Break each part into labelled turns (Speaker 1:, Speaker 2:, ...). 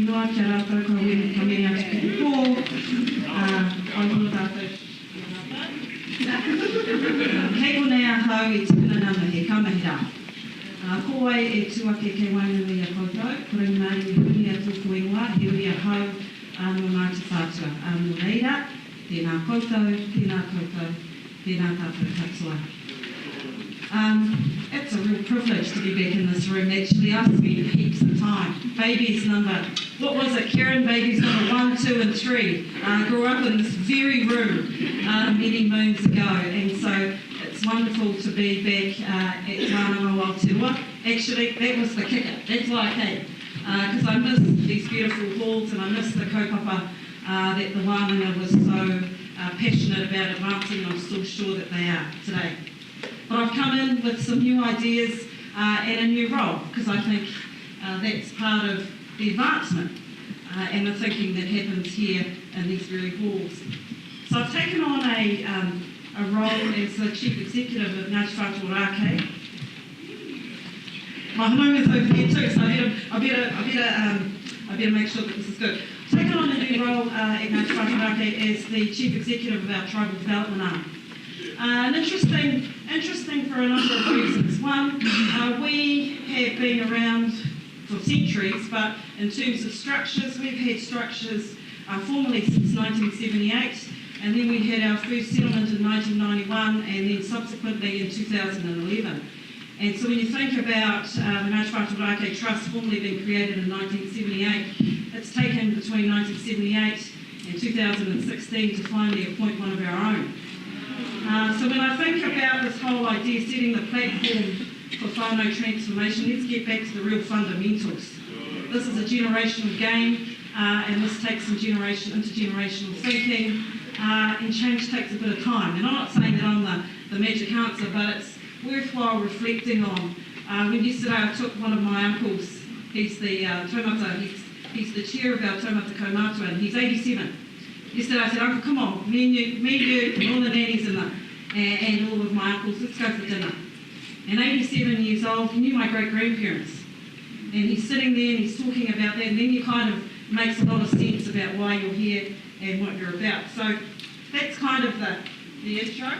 Speaker 1: Noa kia rātou ka wēne ka mea atu ki te pō, aihua tātou hei konei a hau e tukuna nana he kaumahira. Ko ai e tuake kei wainui a koutou, ko Rangimarie Hunia tōku ingoa, he ui a hau no Ngāti Whātua. No reira, tēnā koutou, tēnā tātou katoa. It's a real privilege to be back in this room. Actually, I spent heaps of time. Babies number, what was it, Karen? Babies number 1, 2 and 3. Grew up in this very room many moons ago, and so it's wonderful to be back at Aotearoa. Actually, that was the kicker. That's why I came, because I miss these beautiful halls and I miss the kaupapa that the wānanga was so passionate about advancing, and I'm still sure that they are today. But I've come in with some new ideas and a new role, because I think that's part of the advancement and the thinking that happens here in these very halls. So I've taken on a role as the Chief Executive of Ngāti Whātua. My home is over here too, so I better make sure that this is good. I've taken on a new role at Ngāti Whātua as the Chief Executive of our Tribal Development Arm. Interesting for a number of reasons. One, we have been around for centuries, but in terms of structures, we've had structures formally since 1978, and then we had our first settlement in 1991, and then subsequently in 2011. And so when you think about the Ngāti Whātua Trust formally being created in 1978, it's taken between 1978 and 2016 to finally appoint one of our own. So when I think about this whole idea, setting the platform for whānau transformation, let's get back to the real fundamentals. This is a generational game, and this takes some intergenerational thinking, and change takes a bit of time. And I'm not saying that I'm the magic answer, but it's worthwhile reflecting on. When yesterday I took one of my uncles, he's the taumata, he's the chair of our taumata kaumātua, and he's 87. Yesterday I said, Uncle, come on, me and you, and all the nannies and all of my uncles, let's go for dinner. And 87 years old, he knew my great-grandparents. And he's sitting there and he's talking about that, and then you kind of makes a lot of sense about why you're here and what you're about. So that's kind of the intro.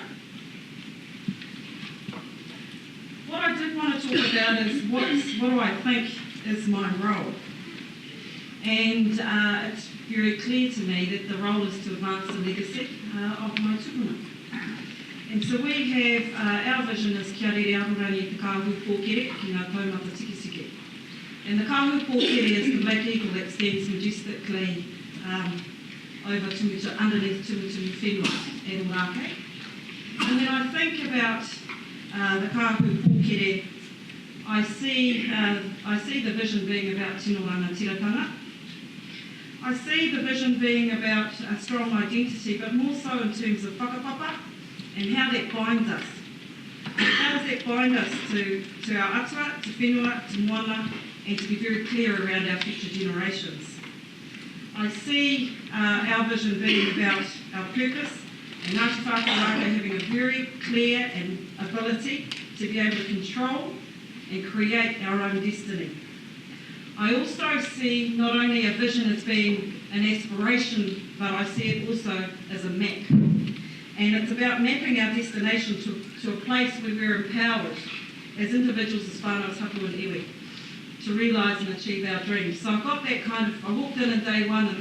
Speaker 1: What I did want to talk about is what do I think is my role. And it's very clear to me that the role is to advance the legacy of my tupuna. And so we have, our vision is kia rere ahurangi te kāhu pōkere ki ngā taumata tikisiki. And the kāhu pōkere is the black eagle that stands majestically over underneath Tumutu whenua at Orake. And when I think about the kāhu pōkere, I see the vision being about tino ranga tiratanga. I see the vision being about a strong identity, but more so in terms of whakapapa and how that binds us. How does that bind us to our atua, to whenua, to moana, and to be very clear around our future generations. I see our vision being about our purpose, and Ngāti Whātua having a very clear ability to be able to control and create our own destiny. I also see not only a vision as being an aspiration, but I see it also as a map. And it's about mapping our destination to a place where we're empowered as individuals, as whānau, hapu and iwi, to realise and achieve our dreams. So I've got that kind of, I walked in day one, and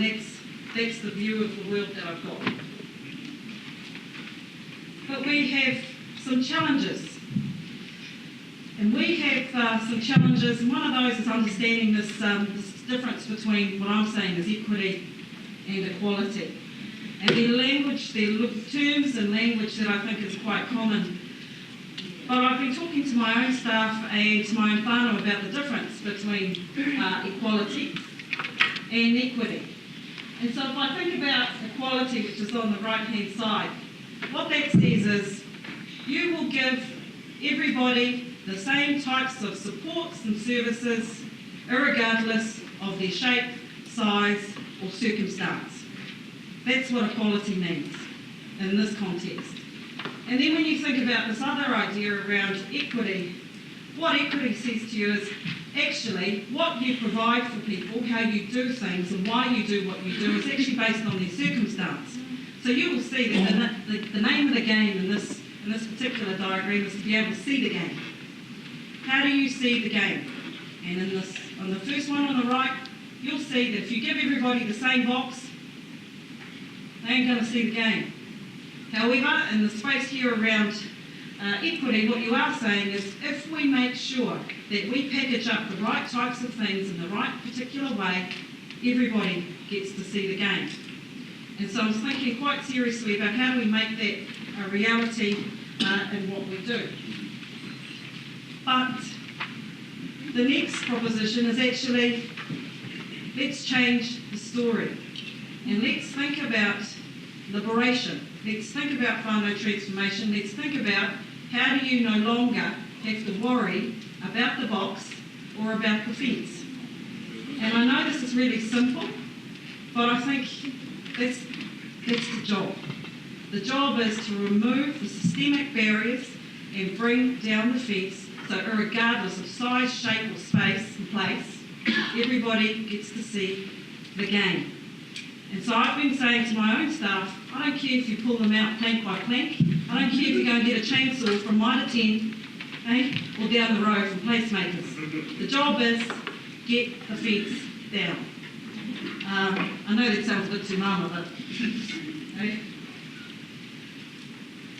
Speaker 1: that's the view of the world that I've got. But we have some challenges. And we have some challenges, and one of those is understanding this difference between what I'm saying is equity and equality. And there are terms and language that I think is quite common. But I've been talking to my own staff and to my own whānau about the difference between equality and equity. And so if I think about equality, which is on the right-hand side, what that says is you will give everybody the same types of supports and services, irregardless of their shape, size, or circumstance. That's what equality means in this context. And then when you think about this other idea around equity, what equity says to you is actually what you provide for people, how you do things and why you do what you do is actually based on their circumstance. So you will see that the name of the game in this particular diagram is to be able to see the game. How do you see the game? And on the first one on the right, you'll see that if you give everybody the same box, they ain't going to see the game. However, in the space here around equity, what you are saying is if we make sure that we package up the right types of things in the right particular way, everybody gets to see the game. And so I was thinking quite seriously about how do we make that a reality in what we do. But the next proposition is actually, let's change the story. And let's think about liberation. Let's think about whānau transformation. Let's think about how do you no longer have to worry about the box or about the fence. And I know this is really simple, but I think that's the job. The job is to remove the systemic barriers and bring down the fence so regardless of size, shape or space and place, everybody gets to see the game. And so I've been saying to my own staff, I don't care if you pull them out plank by plank, I don't care if you go and get a chainsaw from Mitre 10, or down the road from placemakers. The job is get the fence down. I know that sounds a bit too mama, but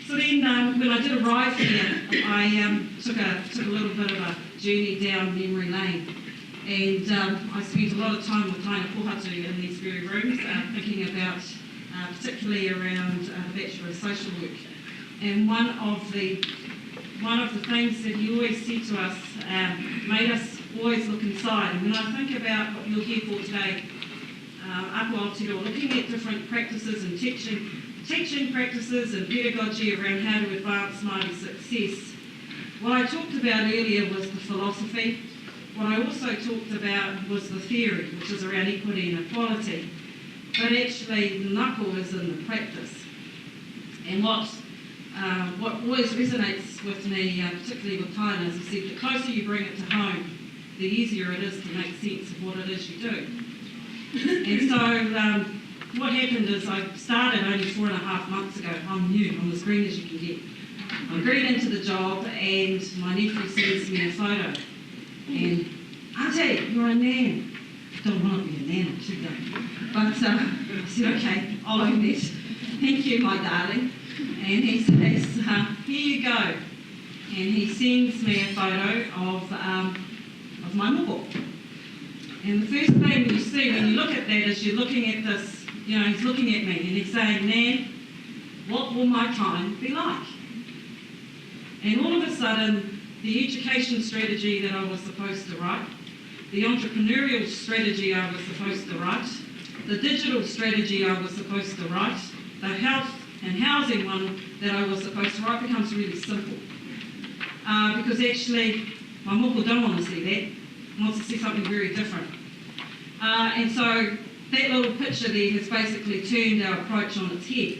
Speaker 1: So then when I did arrive here, I took a little bit of a journey down memory lane. And I spent a lot of time with Taina Pohatu in these very rooms, thinking about particularly around the Bachelor of Social Work. And one of the things that he always said to us made us always look inside. And when I think about what you're here for today, Aotearoa, looking at different practices and teaching practices and pedagogy around how to advance Māori success, what I talked about earlier was the philosophy. What I also talked about was the theory, which is around equity and equality. But actually, the knuckle is in the practice. And what always resonates with me, particularly with Taina, is he said, the closer you bring it to home, the easier it is to make sense of what it is you do. And so what happened is I started only 4.5 months ago. I'm new, I'm as green as you can get. I'm green into the job, and my nephew sends me a photo. And, Auntie, you're a nan. I don't want to be a nan, I should go. But I said, okay, I'll own that. Thank you, my darling. And he says, here you go. And he sends me a photo of my moko. And the first thing you see when you look at that is you're looking at this, he's looking at me and he's saying, Nan, what will my time be like? And all of a sudden, the education strategy that I was supposed to write, the entrepreneurial strategy I was supposed to write, the digital strategy I was supposed to write, the health and housing one that I was supposed to write becomes really simple. Because actually, my moko don't want to see that. Wants to see something very different. And so that little picture there has basically turned our approach on its head.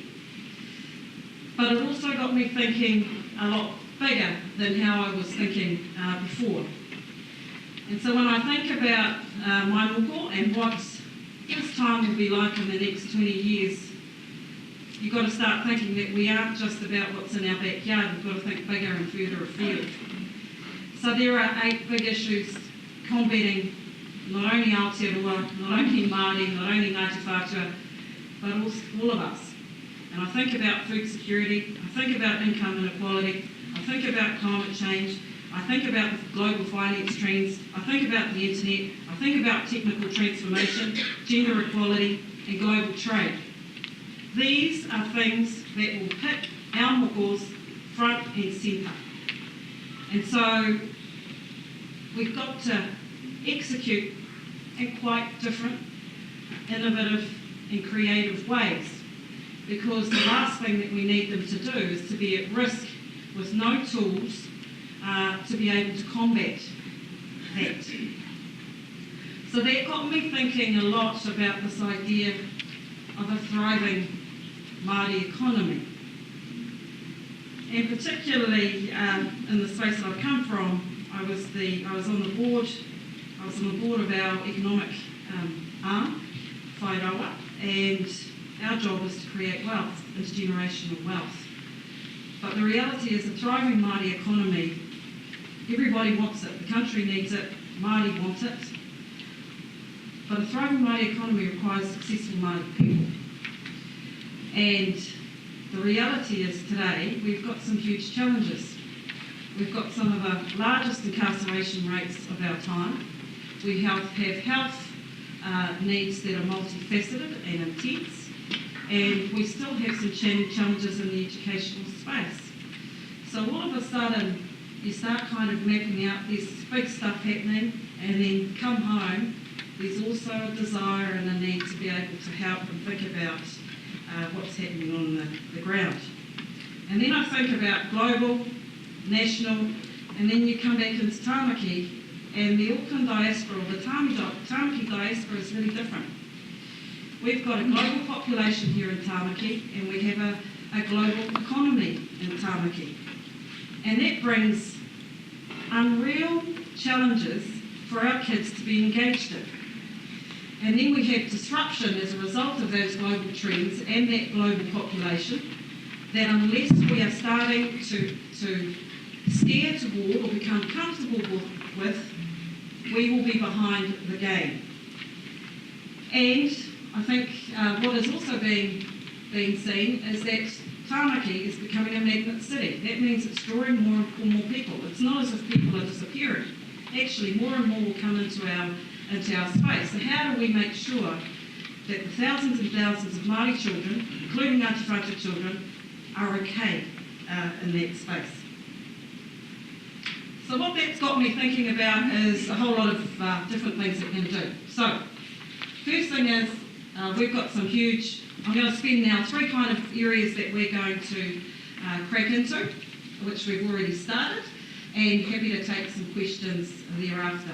Speaker 1: But it also got me thinking a lot bigger than how I was thinking before. And so when I think about my moko and what this time will be like in the next 20 years, you've got to start thinking that we aren't just about what's in our backyard, we've got to think bigger and further afield. So there are 8 big issues combating not only Aotearoa, not only Māori, not only Ngāti Whātua, but all of us. And I think about food security, I think about income inequality, I think about climate change, I think about the global finance trends, I think about the internet, I think about technical transformation, gender equality and global trade. These are things that will hit our mokos front and centre. And so we've got to execute in quite different, innovative in creative ways, because the last thing that we need them to do is to be at risk with no tools to be able to combat that. So that got me thinking a lot about this idea of a thriving Māori economy. And particularly in the space that I've come from, I was on the board of our economic arm, Aotearoa, and our job is to create wealth, intergenerational wealth. But the reality is a thriving Māori economy, everybody wants it, the country needs it, Māori want it, but a thriving Māori economy requires successful Māori people. And the reality is today we've got some huge challenges. We've got some of the largest incarceration rates of our time. We have health needs that are multifaceted and intense, and we still have some challenges in the educational space. So all of a sudden you start kind of mapping out this big stuff happening, and then come home there's also a desire and a need to be able to help and think about what's happening on the ground. And then I think about global, national, and then you come back into Tāmaki, and the Auckland diaspora, or the Tāmaki diaspora, is really different. We've got a global population here in Tāmaki, and we have a global economy in Tāmaki. And that brings unreal challenges for our kids to be engaged in. And then we have disruption as a result of those global trends and that global population, that unless we are starting to steer toward or become comfortable with, we will be behind the game. And I think what is also being seen is that Tāmaki is becoming a magnet city. That means it's drawing more and more people. It's not as if people are disappearing. Actually, more and more will come into our space. So how do we make sure that the thousands and thousands of Māori children, including Ngāti Whātua children, are okay in that space? So what that's got me thinking about is a whole lot of different things that we can do. So, first thing is, we've got some huge, I'm going to spend now 3 kind of areas that we're going to crack into, which we've already started, and happy to take some questions thereafter.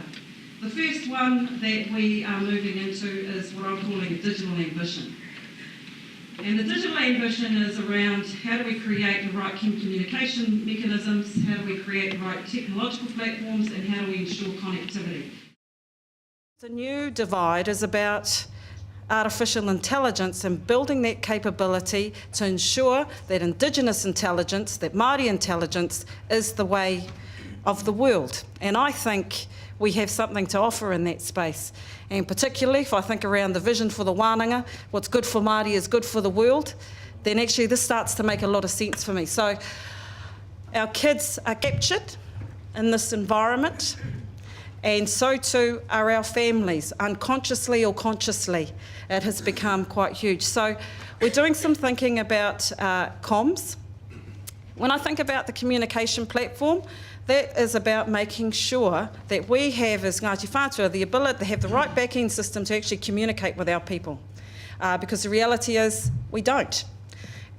Speaker 1: The first one that we are moving into is what I'm calling a digital ambition. And the digital ambition is around how do we create the right communication mechanisms, how do we create the right technological platforms, and how do we ensure connectivity.
Speaker 2: The new divide is about artificial intelligence and building that capability to ensure that Indigenous intelligence, that Māori intelligence, is the way of the world. And I think we have something to offer in that space. And particularly if I think around the vision for the wānanga, what's good for Māori is good for the world, then actually this starts to make a lot of sense for me. So our kids are captured in this environment, and so too are our families, unconsciously or consciously. It has become quite huge. So we're doing some thinking about comms. When I think about the communication platform, that is about making sure that we have, as Ngāti Whātua, the ability to have the right back-end system to actually communicate with our people. Because the reality is, we don't.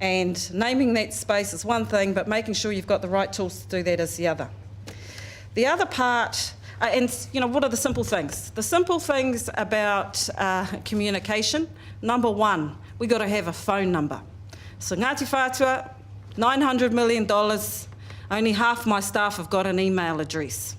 Speaker 2: And naming that space is one thing, but making sure you've got the right tools to do that is the other. The other part, and you know, what are the simple things? The simple things about communication, number one, we've got to have a phone number. So Ngāti Whātua, $900 million, only half my staff have got an email address.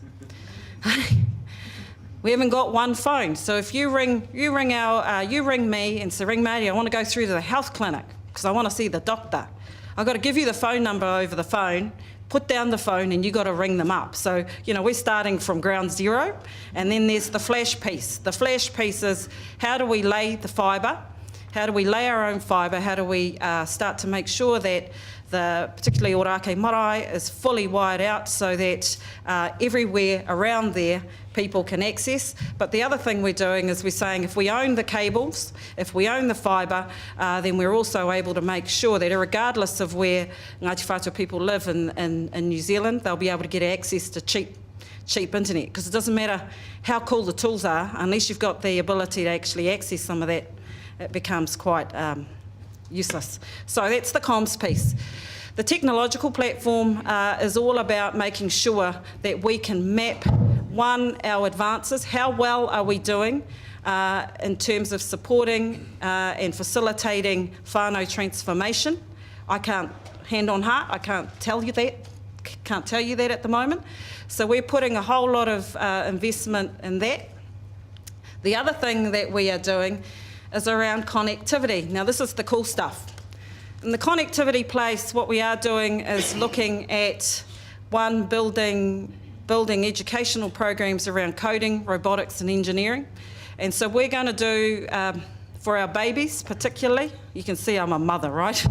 Speaker 2: We haven't got one phone. So if you ring me and say, ring Māori, I want to go through to the health clinic because I want to see the doctor. I've got to give you the phone number over the phone, put down the phone, and you've got to ring them up. So, you know, we're starting from ground zero, and then there's the flash piece. The flash piece is how do we lay the fibre? How do we lay our own fibre? How do we start to make sure that particularly Ōrākei Marae is fully wired out so that everywhere around there people can access. But the other thing we're doing is we're saying if we own the cables, if we own the fibre, then we're also able to make sure that regardless of where Ngāti Whātua people live in New Zealand, they'll be able to get access to cheap internet, because it doesn't matter how cool the tools are unless you've got the ability to actually access some of that it becomes quite useless. So that's the comms piece. The technological platform is all about making sure that we can map, one, our advances, how well are we doing in terms of supporting and facilitating whānau transformation. I can't, hand on heart, I can't tell you that at the moment. So we're putting a whole lot of investment in that. The other thing that we are doing is around connectivity. Now this is the cool stuff. In the connectivity place, what we are doing is looking at, one, building educational programs around coding, robotics and engineering. And so we're going to do, for our babies particularly, you can see I'm a mother, right?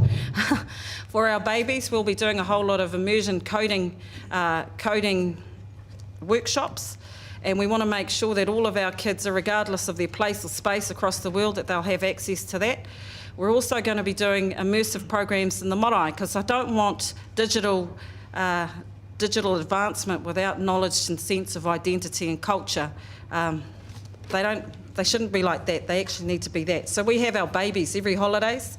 Speaker 2: For our babies, we'll be doing a whole lot of immersion coding workshops. And we want to make sure that all of our kids, regardless of their place or space across the world, that they'll have access to that. We're also going to be doing immersive programs in the marae, because I don't want digital advancement without knowledge and sense of identity and culture. They shouldn't be like that. They actually need to be that. So we have our babies every holidays.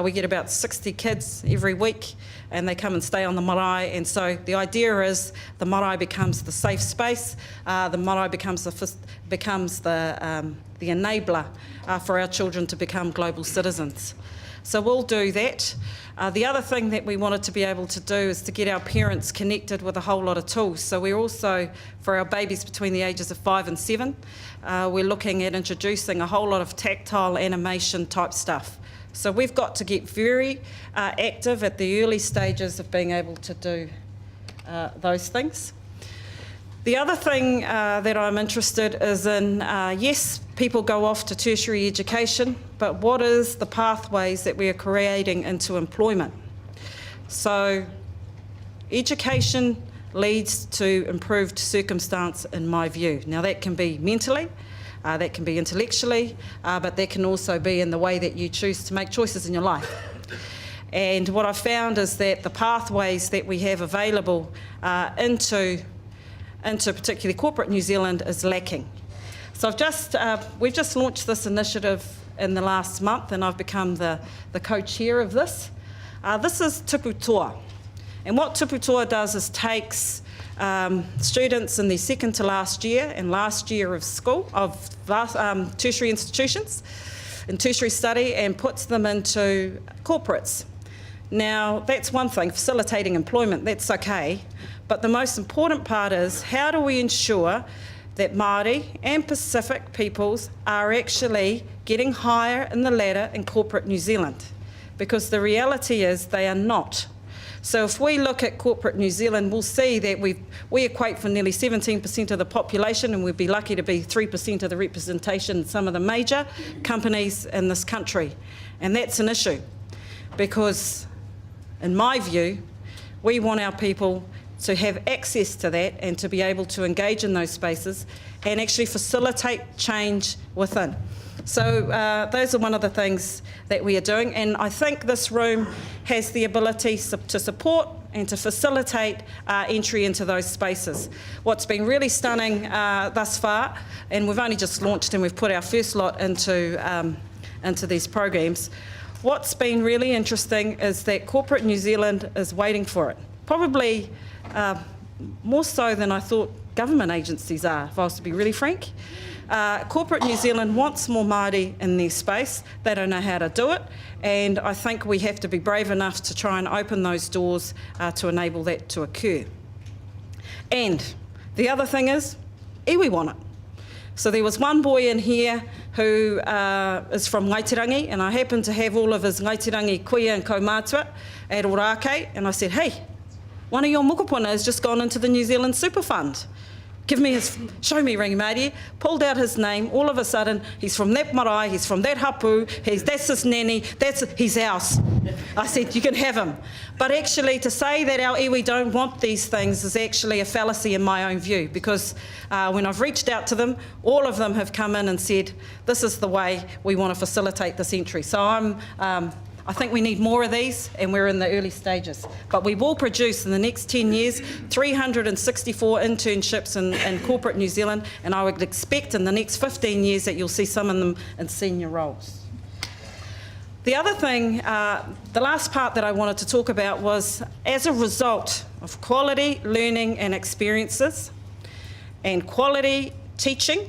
Speaker 2: We get about 60 kids every week, and they come and stay on the marae. And so the idea is the marae becomes the safe space. The marae becomes the enabler for our children to become global citizens. So we'll do that. The other thing that we wanted to be able to do is to get our parents connected with a whole lot of tools. So we're also, for our babies between the ages of 5 and 7, we're looking at introducing a whole lot of tactile animation type stuff. So we've got to get very active at the early stages of being able to do those things. The other thing that I'm interested is in, yes, people go off to tertiary education, but what is the pathways that we are creating into employment? So education leads to improved circumstance in my view. Now that can be mentally, that can be intellectually, but that can also be in the way that you choose to make choices in your life. And what I've found is that the pathways that we have available into particularly corporate New Zealand is lacking. So we've just launched this initiative in the last month, and I've become the co-chair of this. This is Tuputoa. And what Tuputoa does is takes students in their second to last year and last year of school, of tertiary institutions, in tertiary study, and puts them into corporates. Now, that's one thing, facilitating employment, that's okay. But the most important part is, how do we ensure that Māori and Pacific peoples are actually getting higher in the ladder in corporate New Zealand? Because the reality is they are not. So if we look at corporate New Zealand, we'll see that we equate for nearly 17% of the population, and we'd be lucky to be 3% of the representation in some of the major companies in this country. And that's an issue, because in my view, we want our people to have access to that and to be able to engage in those spaces and actually facilitate change within. So those are one of the things that we are doing, and I think this room has the ability to support and to facilitate entry into those spaces. What's been really stunning thus far, and we've only just launched and we've put our first lot into these programs, what's been really interesting is that corporate New Zealand is waiting for it. Probably more so than I thought government agencies are, if I was to be really frank. Corporate New Zealand wants more Māori in their space. They don't know how to do it, and I think we have to be brave enough to try and open those doors to enable that to occur. And the other thing is, iwi want it. So there was one boy in here who is from Ngaitirangi, and I happened to have all of his Ngaitirangi kuia and kaumātua at Orake, and I said, hey, one of your mokopuna has just gone into the New Zealand Super Fund. Show me Rangimarie. Pulled out his name. All of a sudden, he's from that marae, he's from that hapu, that's his nanny, he's ours. I said, you can have him. But actually, to say that our iwi don't want these things is actually a fallacy in my own view, because when I've reached out to them, all of them have come in and said, this is the way we want to facilitate this entry. So I think we need more of these, and we're in the early stages. But we will produce in the next 10 years 364 internships in corporate New Zealand, and I would expect in the next 15 years that you'll see some of them in senior roles. The other thing, the last part that I wanted to talk about was, as a result of quality learning and experiences and quality teaching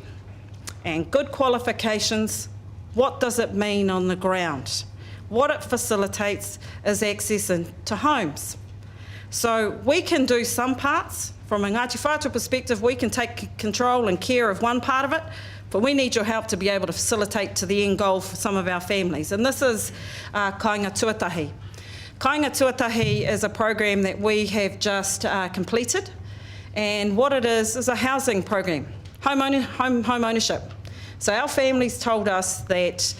Speaker 2: and good qualifications, what does it mean on the ground? What it facilitates is access into homes. So we can do some parts. From a Ngāti Whātua perspective, we can take control and care of one part of it, but we need your help to be able to facilitate to the end goal for some of our families. And this is Kāinga Tuatahi. Kāinga Tuatahi is a program that we have just completed, and what it is a housing program, home ownership. So our families told us that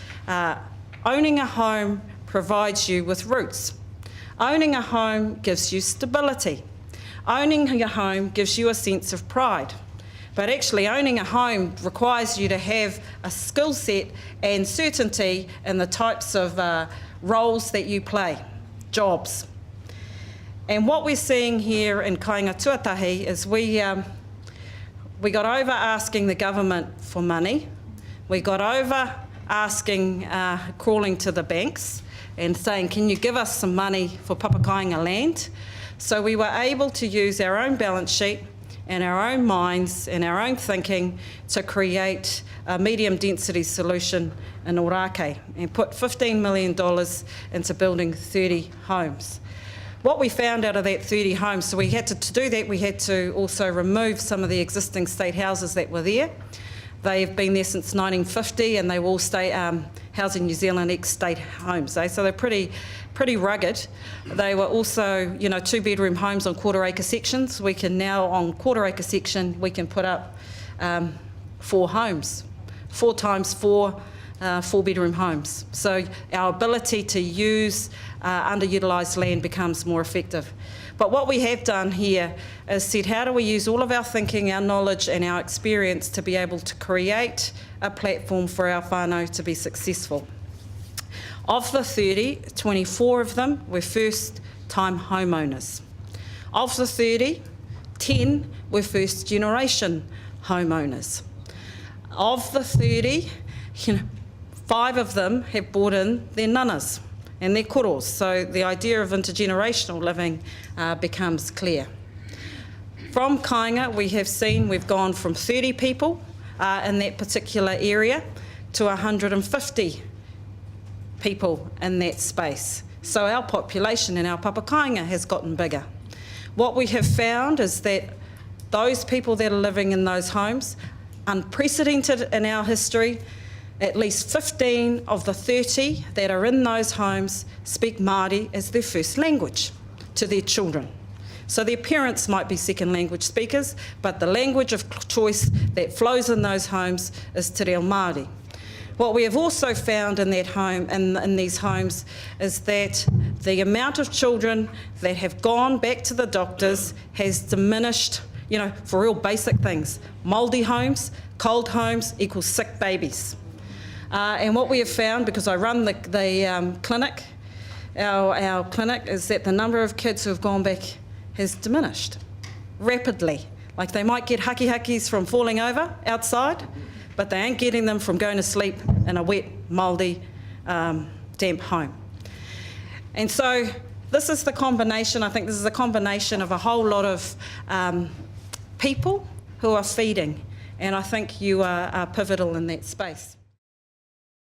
Speaker 2: owning a home provides you with roots. Owning a home gives you stability. Owning your home gives you a sense of pride. But actually owning a home requires you to have a skill set and certainty in the types of roles that you play, jobs. And what we're seeing here in Kāinga Tuatahi is we got over asking the government for money. We got over asking, crawling to the banks and saying, can you give us some money for Papakainga land? So we were able to use our own balance sheet and our own minds and our own thinking to create a medium density solution in Ōrākei and put $15 million into building 30 homes. What we found out of that 30 homes, so we had to do that, we had to also remove some of the existing state houses that were there. They've been there since 1950 and they will stay Housing New Zealand ex-state homes. So they're pretty rugged. They were also, 2-bedroom homes on quarter-acre sections. We can now, on quarter-acre section, we can put up 4 homes, 4 times 4 4-bedroom homes. So our ability to use underutilised land becomes more effective. But what we have done here is said, how do we use all of our thinking, our knowledge and our experience to be able to create a platform for our whānau to be successful? Of the 30, 24 of them were first-time homeowners. Of the 30, 10 were first-generation homeowners. Of the 30, 5 of them have brought in their nanas and their koros, so the idea of intergenerational living becomes clear. From Kāinga, we've gone from 30 people in that particular area to 150 people in that space. So our population in our Papakainga has gotten bigger. What we have found is that those people that are living in those homes, unprecedented in our history, at least 15 of the 30 that are in those homes speak Māori as their first language to their children. So their parents might be second language speakers, but the language of choice that flows in those homes is Te Reo Māori. What we have also found in that home, in these homes, is that the amount of children that have gone back to the doctors has diminished, for real basic things. Mouldy homes, cold homes equals sick babies. And what we have found, because I run the clinic, our clinic, is that the number of kids who have gone back has diminished rapidly. Like they might get haki-hakis from falling over outside, but they ain't getting them from going to sleep in a wet, mouldy, damp home. And so this is the combination, I think this is a combination of a whole lot of people who are feeding, and I think you are pivotal in that space.